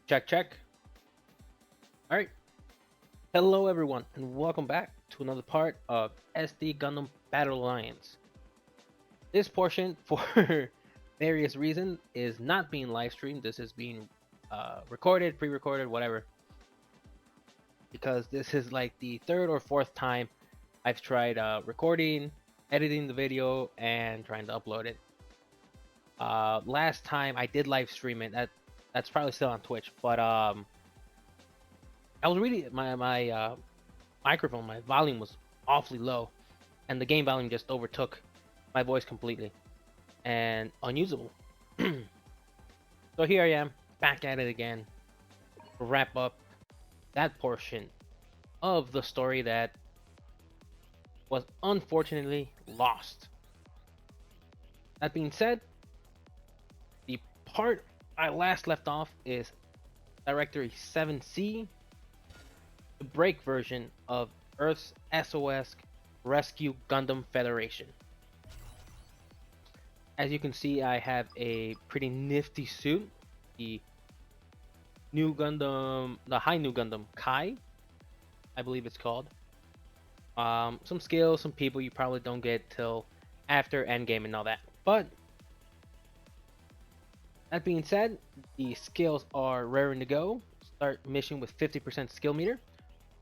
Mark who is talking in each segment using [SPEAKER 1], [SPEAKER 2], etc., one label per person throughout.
[SPEAKER 1] Check, check. All right. Hello, everyone, and welcome back to another part of SD Gundam Battle Alliance. This portion, for various reasons, is not being live streamed. This is being recorded, pre-recorded, whatever. Because this is like the third or fourth time I've tried recording, editing the video, and trying to upload it. Last time I did live stream it. That's probably still on Twitch, but I was really my microphone, my volume was awfully low, and the game volume just overtook my voice completely and unusable. So here I am, back at it again to wrap up that portion of the story that was unfortunately lost. That being said, the part I last left off is Directory 7C, the break version of Earth's SOS Rescue Gundam Federation. As you can see, I have a pretty nifty suit, the new Gundam, the High New Gundam Kai, I believe it's called. Some skills, some people you probably don't get till after endgame and all that. But that being said, the skills are raring to go. Start mission with 50% skill meter,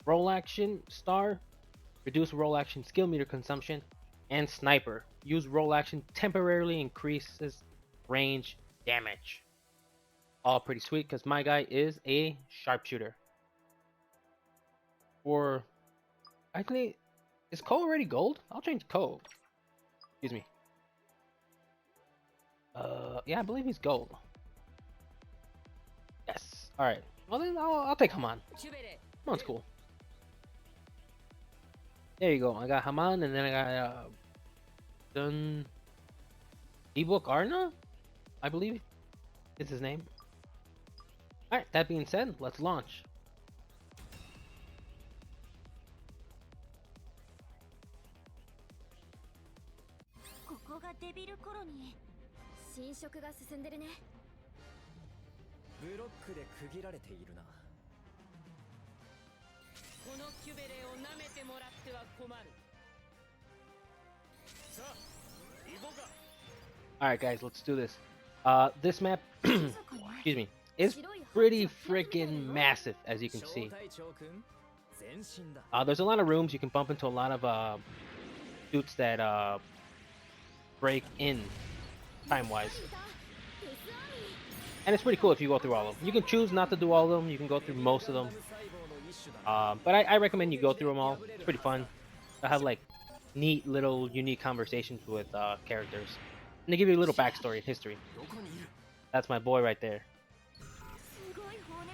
[SPEAKER 1] roll action star, reduce roll action skill meter consumption, and sniper. Use roll action temporarily increases range damage. All pretty sweet because my guy is a sharpshooter. Or actually, is Ko already gold? I'll change Ko. Excuse me. Yeah, I believe he's gold. Yes. All right. Well then, I'll take Haman. Haman's cool. There you go. I got Haman, and then I got Dun Ebook Arna, I believe is his name. All right. That being said, let's launch. Alright guys, let's do this. This map, excuse me, is pretty freaking massive, as you can see. There's a lot of rooms. You can bump into a lot of suits that break in time-wise. And it's pretty cool if you go through all of them. You can choose not to do all of them. You can go through most of them. But I recommend you go through them all. It's pretty fun. I have like neat little unique conversations with characters. And they give you a little backstory and history. That's my boy right there.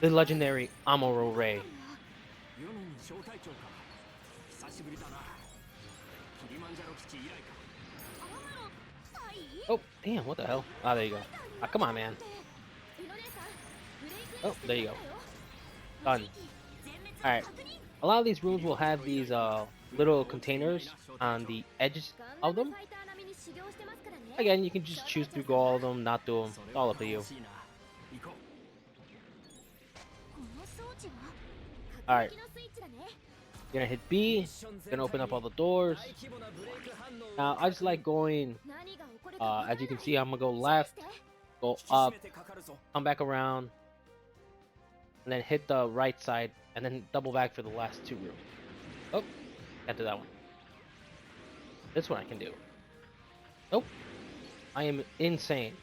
[SPEAKER 1] The legendary Amuro Ray. Oh, damn, what the hell? Ah, there you go. Ah, come on, man. Oh, there you go. Done. Alright. A lot of these rooms will have these little containers on the edges of them. Again, you can just choose to go all of them, not do them. It's all up to you. Alright. Gonna hit B. Gonna open up all the doors. Now, I just like going, as you can see, I'm gonna go left, go up, come back around, and then hit the right side, and then double back for the last two rooms. Oh, can't do that one. This one I can do. Nope. I am insane.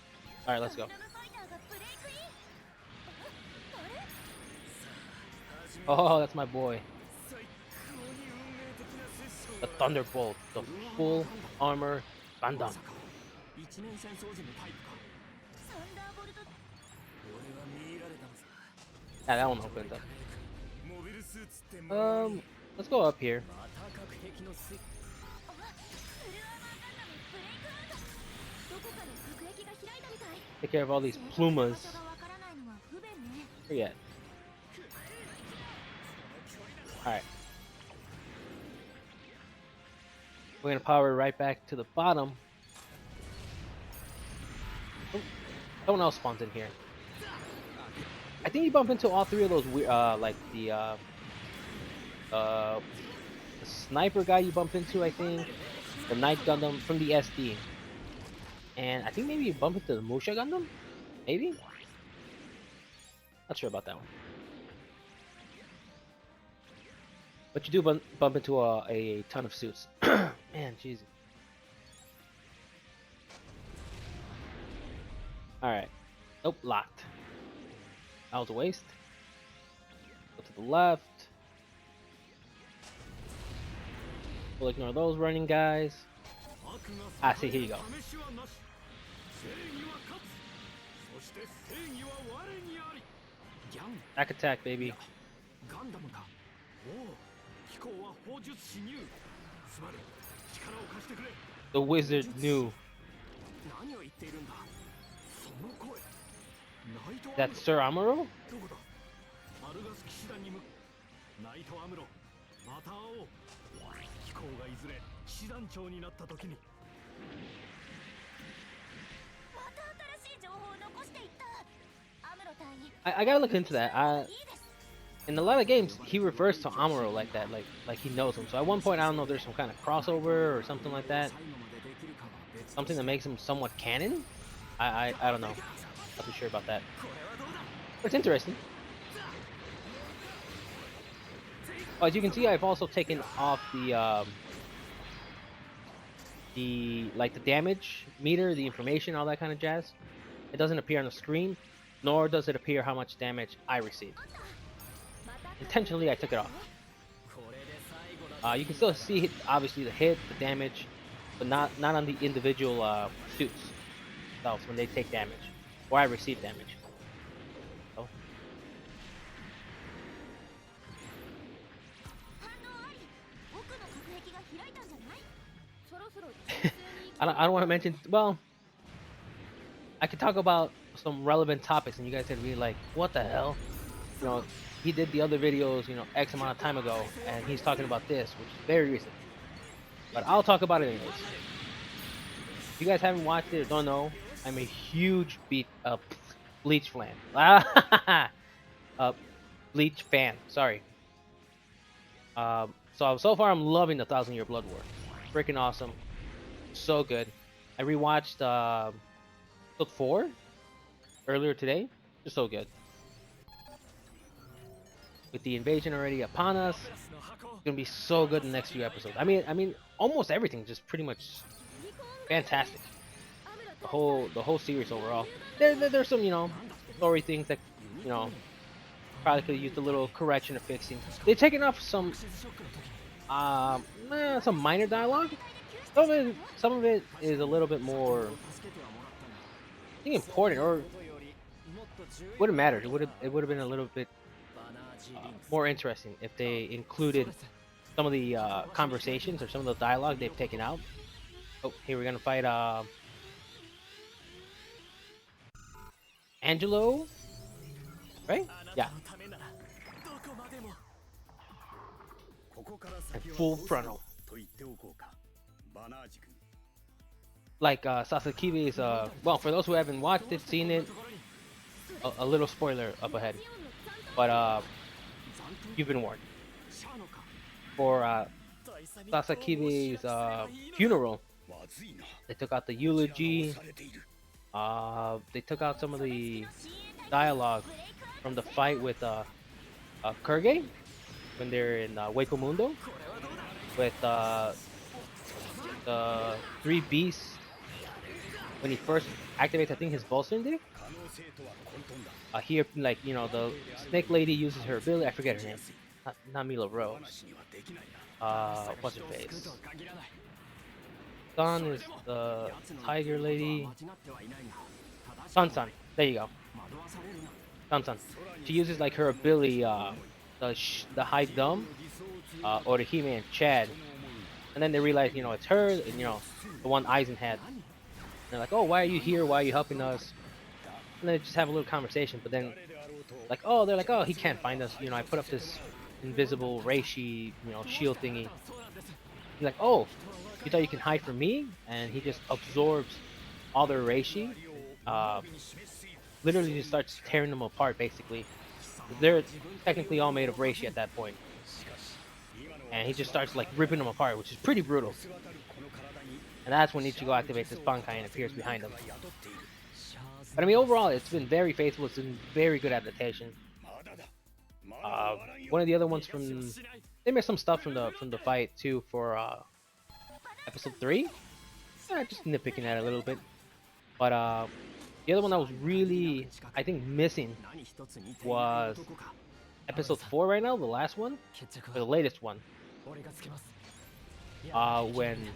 [SPEAKER 1] Alright, let's go. Oh, that's my boy. The Thunderbolt, the full armor Gundam. Yeah, that one opens up. Let's go up here. Take care of all these plumas. Forget. Alright. We're gonna power right back to the bottom. Oh, someone else spawns in here. I think you bump into all three of those like uh, the sniper guy you bump into, I think, the Night Gundam from the SD, and I think maybe you bump into the Musha Gundam, maybe. Not sure about that one. But you do bump into a ton of suits. Man, jeez. Alright. Nope, locked. That was a waste. Go to the left. We'll ignore those running guys. Ah, see, here you go. Back attack, baby. The wizard knew. That's Sir Amuro? I gotta look into that. In a lot of games, he refers to Amuro like that, like he knows him. So at one point, I don't know if there's some kind of crossover or something like that. Something that makes him somewhat canon? I don't know. Not too sure about that. But it's interesting. Oh, as you can see, I've also taken off the damage meter, the information, all that kind of jazz. It doesn't appear on the screen, nor does it appear how much damage I received. Intentionally, I took it off. You can still see, obviously, the hit, the damage, but not on the individual suits themselves when they take damage, or I receive damage. So. I don't want to mention. Well, I could talk about some relevant topics, and you guys would be like, "What the hell?" You know, he did the other videos, you know, X amount of time ago, and he's talking about this, which is very recent. But I'll talk about it anyways. If you guys haven't watched it or don't know, I'm a huge Bleach fan. Bleach fan. Sorry. So far I'm loving the 1,000-Year Blood War. Freaking awesome. So good. I rewatched episode 4 earlier today. Just so good. With the invasion already upon us, it's gonna be so good in the next few episodes. I mean, almost everything just pretty much fantastic. The whole series overall. There's some, you know, story things that, you know, probably could have used a little correction or fixing. They've taken off some minor dialogue. Some of it is a little bit more, I think, important, or wouldn't matter. It would have been a little bit more interesting if they included some of the conversations or some of the dialogue they've taken out. Oh, here we're gonna fight Angelo, right? Yeah. And full frontal. Like Sasakibe's, well, for those who haven't watched it, seen it, a little spoiler up ahead. But you've been warned. For Sasakibe's funeral, they took out the eulogy. They took out some of the dialogue from the fight with Kurge when they're in Hueco Mundo with the 3 beasts when he first activates, I think, his Bolstering dick. Here, like, you know, the snake lady uses her ability. I forget her name. Not Mila Rose. What's her face? Sun is the tiger lady. Sun. There you go. Sun. She uses like her ability, the high dumb, or the He-Man and Chad, and then they realize, you know, it's her, and, you know, the one Eisen had. And they're like, "Oh, why are you here? Why are you helping us?" And they just have a little conversation. But then, like, oh, they're like, "Oh, he can't find us. You know, I put up this invisible reishi, you know, shield thingy." He's like, "Oh, you thought you can hide from me?" And he just absorbs all their reishi. Literally just starts tearing them apart, basically. They're technically all made of reishi at that point, and he just starts like ripping them apart, which is pretty brutal. And that's when Ichigo activates his Bankai and appears behind him. But I mean, overall, it's been very faithful. It's been very good adaptation. One of the other ones from they missed some stuff from the fight too for episode 3. Just nitpicking at it a little bit. But the other one that was really, I think, missing was episode 4 right now, the last one, or the latest one. When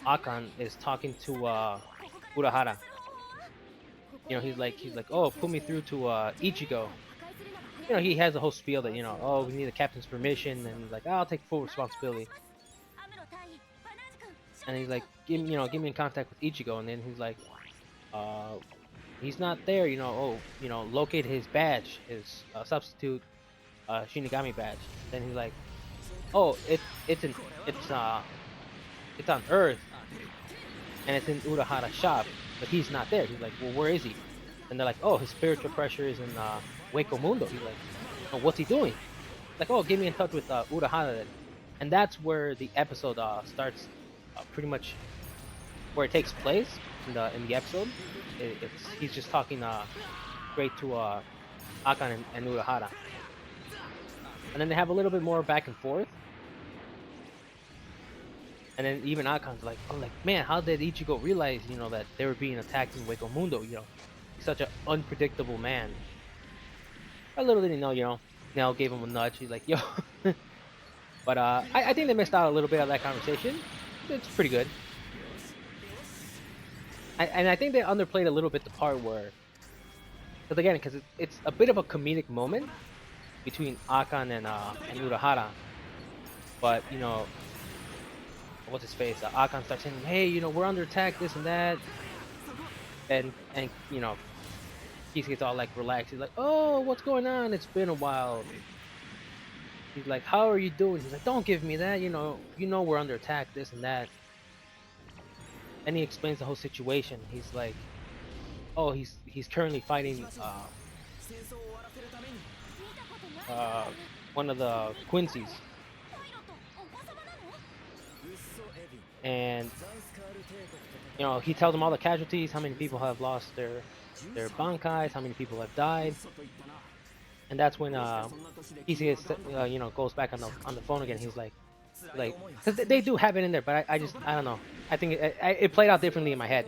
[SPEAKER 1] Akan is talking to Urahara. You know, he's like, oh, put me through to Ichigo. You know, he has a whole spiel that, you know, oh, we need the captain's permission, and he's like, I'll take full responsibility. And he's like, give me in contact with Ichigo, and then he's like, he's not there, you know. Oh, you know, locate his badge, his substitute Shinigami badge. Then he's like, oh, it's on Earth, and it's in Urahara's shop, but he's not there. He's like, well, where is he? And they're like, oh, his spiritual pressure is in Wako Mundo. He's like, oh, what's he doing? Like, oh, get me in touch with Urahara then. And that's where the episode starts, pretty much where it takes place in the episode. He's just talking straight to Akan and Urahara. And then they have a little bit more back and forth. And then even Akan's like, oh, like, man, how did Ichigo realize, you know, that they were being attacked in Wako Mundo? You know, he's such an unpredictable man. A little did he know, you know, Nell gave him a nudge. He's like, yo. But I think they missed out a little bit of that conversation. It's pretty good. And I think they underplayed a little bit the part where, because it's a bit of a comedic moment between Akan and Urahara. But, you know, what's his face? Akan starts saying, hey, you know, we're under attack, this and that. And you know, he gets all like relaxed. He's like, oh, what's going on? It's been a while. He's like, how are you doing? He's like, don't give me that. You know we're under attack, this and that. And he explains the whole situation. He's like, oh, he's currently fighting one of the Quincy's. And you know, he tells them all the casualties, how many people have lost their bankais, how many people have died. And that's when Kisige, you know, goes back on the phone again. He's like, because they do have it in there, but I don't know. I think it played out differently in my head.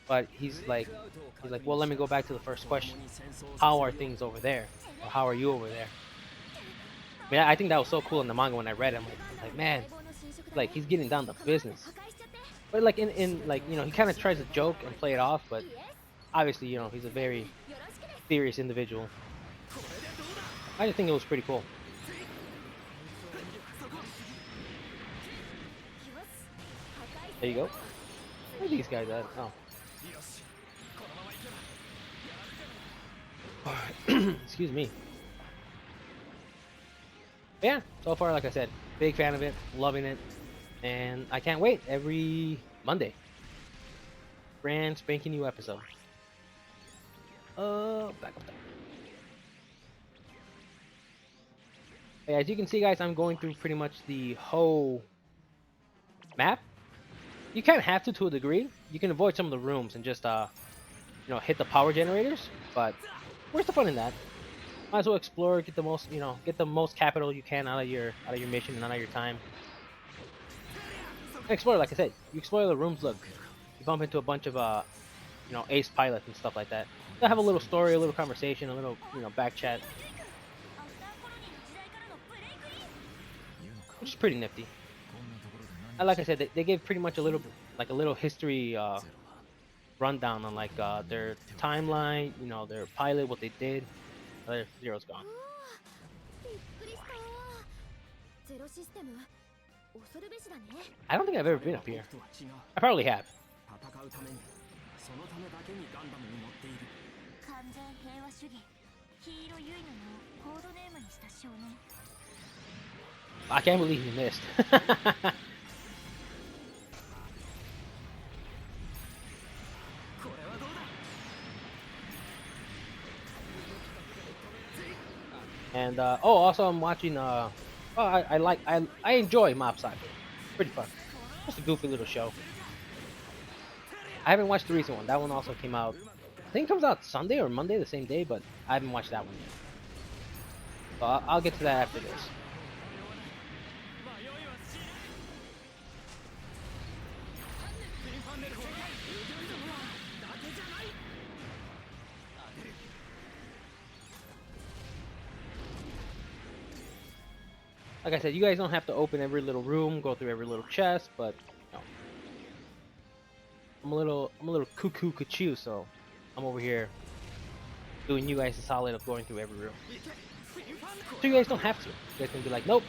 [SPEAKER 1] But he's like, well, let me go back to the first question. How are things over there? Or how are you over there? I mean, I think that was so cool in the manga when I read it. I'm like, man, like, he's getting down to business. But like in like, you know, he kind of tries to joke and play it off, but obviously, you know, he's a very serious individual. I just think it was pretty cool. There you go. Where are these guys at? Oh. Excuse me. But yeah, so far, like I said, big fan of it, loving it, and I can't wait every Monday. Brand spanking new episode. Back up there. Hey, as you can see, guys, I'm going through pretty much the whole map. You kind of have to a degree. You can avoid some of the rooms and just, you know, hit the power generators. But where's the fun in that? Might as well explore, get the most, you know, get the most capital you can out of your mission and out of your time. And explore, like I said, you explore the rooms. Look, you bump into a bunch of, you know, ace pilots and stuff like that. They'll have a little story, a little conversation, a little, you know, back chat, which is pretty nifty. And like I said, they gave pretty much a little history rundown on like their timeline, you know, their pilot, what they did. Their Zero's gone. I don't think I've ever been up here. I probably have. I can't believe you missed. And oh, also I'm watching. Oh, I enjoy Mob Psycho. Pretty fun. Just a goofy little show. I haven't watched the recent one. That one also came out. I think it comes out Sunday or Monday, the same day, but I haven't watched that one yet. So I'll get to that after this. Like I said, you guys don't have to open every little room, go through every little chest, but you know, I'm a little cuckoo cuckoo, so I'm over here doing you guys a solid of going through every room. So you guys don't have to. You guys can be like, nope,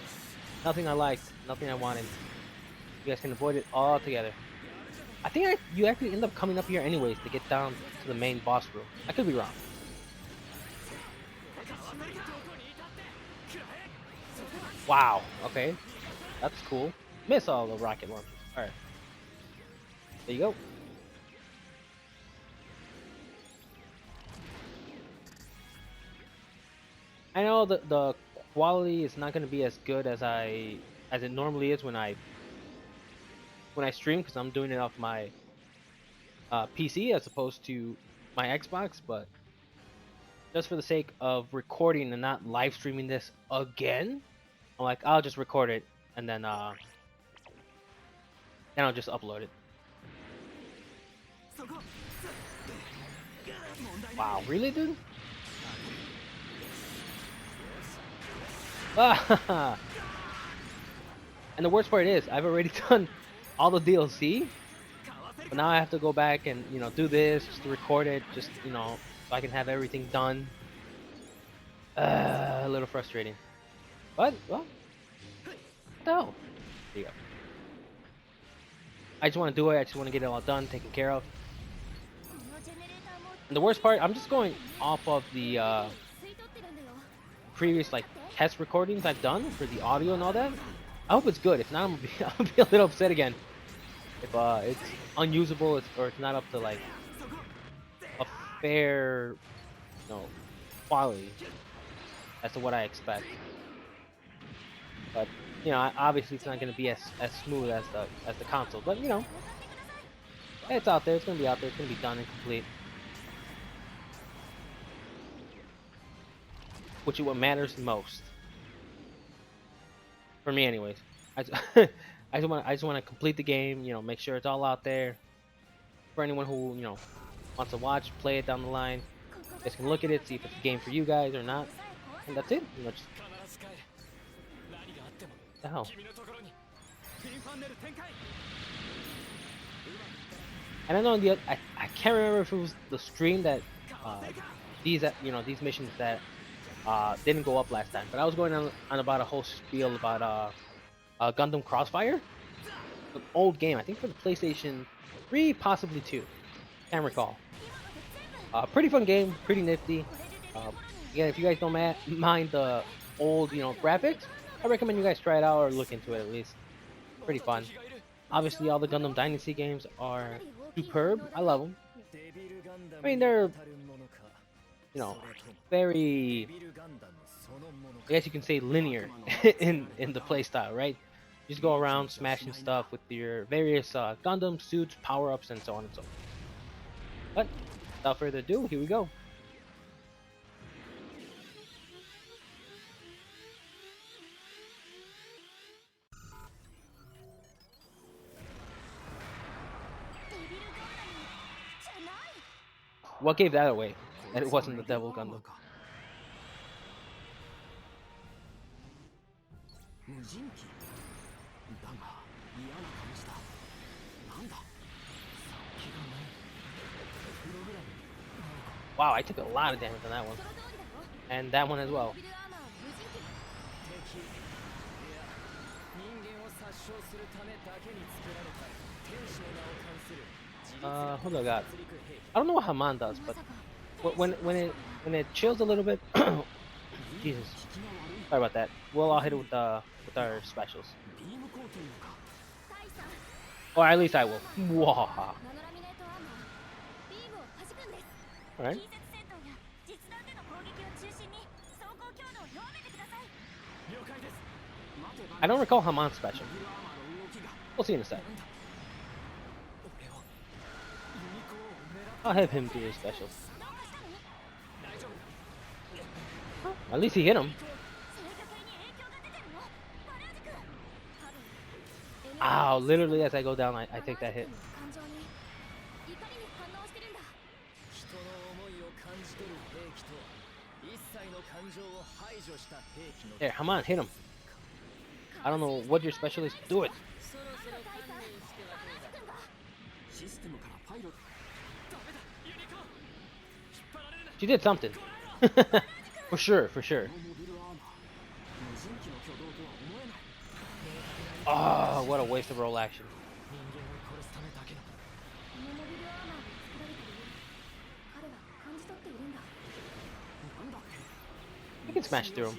[SPEAKER 1] nothing I liked, nothing I wanted. You guys can avoid it all together. I think you actually end up coming up here anyways to get down to the main boss room. I could be wrong. Wow, okay. That's cool. Miss all the rocket launchers. Alright. There you go. I know the quality is not going to be as good as it normally is when I stream, because I'm doing it off my PC as opposed to my Xbox, but just for the sake of recording and not live streaming this again, I'm like, I'll just record it and then I'll just upload it. Wow, really, dude? Ah, and the worst part is, I've already done all the DLC, but now I have to go back and do this just to record it, just so I can have everything done. A little frustrating, but well, no. There you go. I just want to do it. I just want to get it all done, taken care of. And the worst part, I'm just going off of the previous test recordings I've done for the audio and all that. I hope it's good. If not, I'll be a little upset again. If it's unusable, or it's not up to a fair, quality as to what I expect. But obviously it's not going to be as smooth as the console. But it's out there. It's going to be out there. It's going to be done and complete. Which is what matters most. For me, anyways. I just want to complete the game. Make sure it's all out there for anyone who wants to watch, play it down the line. You guys can look at it, see if it's a game for you guys or not, and that's it. Just... the hell? And I know I can't remember if it was the stream that these missions that didn't go up last time, but I was going on about a whole spiel about Gundam Crossfire, an old game, I think for the PlayStation 3, possibly 2, can't recall. Pretty fun game, pretty nifty. Again, if you guys don't mind the old graphics, I recommend you guys try it out or look into it at least. Pretty fun. Obviously, all the Gundam Dynasty games are superb. I love them. I mean, they're very, I guess you can say, linear in the playstyle, right? You just go around smashing stuff with your various Gundam suits, power-ups, and so on and so forth. But without further ado, here we go. What gave that away? That it wasn't the Devil Gundam. Wow, I took a lot of damage on that one. And that one as well. Hold on, God. I don't know what Haman does, but when it chills a little bit, Jesus, sorry about that. We'll all hit it with our specials, or at least I will. All right. I don't recall Haman's special. We'll see in a sec. I'll have him do his special. At least he hit him. Ow, literally as I go down, I take that hit. There, come on, hit him. I don't know what your special is. Do it. She did something. For sure, for sure. Oh, what a waste of roll action. You can smash through him.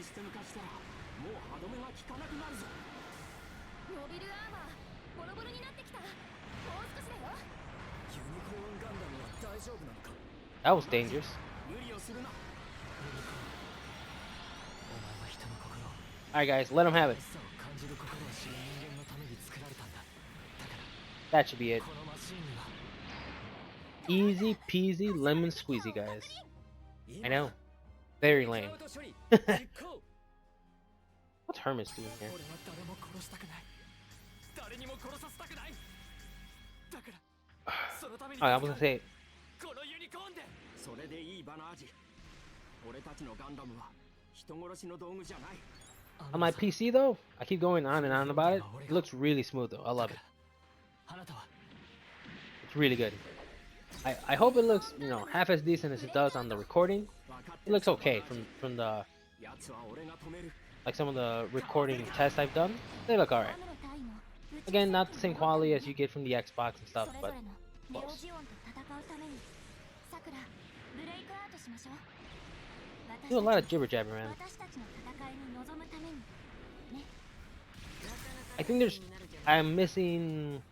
[SPEAKER 1] That was dangerous. Alright guys, let him have it. That should be it. Easy peasy lemon squeezy, guys. I know. Very lame. What's Hermes doing here? Oh, I was gonna say. On my PC though, I keep going on and on about it. It looks really smooth though. I love it. It's really good. I hope it looks, you know, half as decent as it does on the recording. It looks okay from the like some of the recording tests I've done. They look alright. Again, not the same quality as you get from the Xbox and stuff, but close. Do a lot of jibber jabber, man. I think I'm missing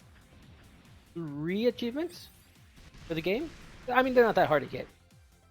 [SPEAKER 1] 3 achievements for the game. I mean, they're not that hard to get.